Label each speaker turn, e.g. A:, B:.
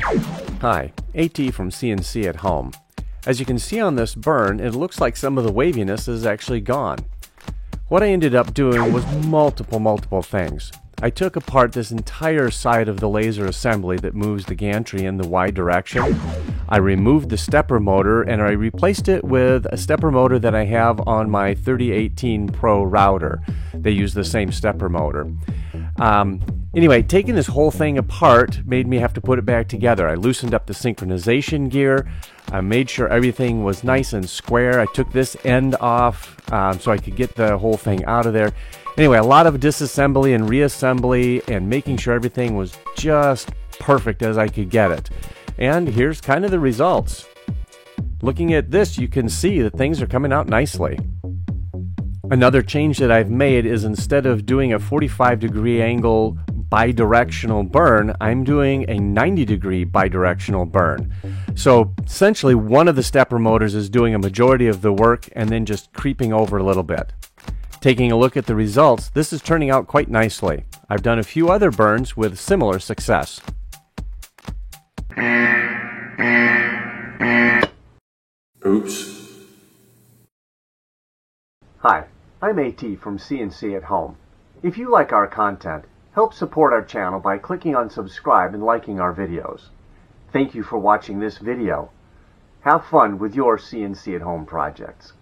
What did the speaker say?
A: Hi, AT from CNC at Home. As you can see on this burn, it looks like some of the waviness is actually gone. What I ended up doing was multiple things. I took apart this entire side of the laser assembly that moves the gantry in the Y direction. I removed the stepper motor and I replaced it with a stepper motor that I have on my 3018 Pro router. They use the same stepper motor. Anyway, taking this whole thing apart made me have to put it back together. I loosened up the synchronization gear. I made sure everything was nice and square. I took this end off so I could get the whole thing out of there. Anyway, a lot of disassembly and reassembly and making sure everything was just perfect as I could get it. And here's kind of the results. Looking at this, you can see that things are coming out nicely. Another change that I've made is instead of doing a 45-degree angle bidirectional burn, I'm doing a 90-degree bidirectional burn. So essentially one of the stepper motors is doing a majority of the work and then just creeping over a little bit. Taking a look at the results, this is turning out quite nicely. I've done a few other burns with similar success.
B: Oops.
A: Hi, I'm AT from CNC at Home. If you like our content, help support our channel by clicking on subscribe and liking our videos. Thank you for watching this video. Have fun with your CNC at Home projects.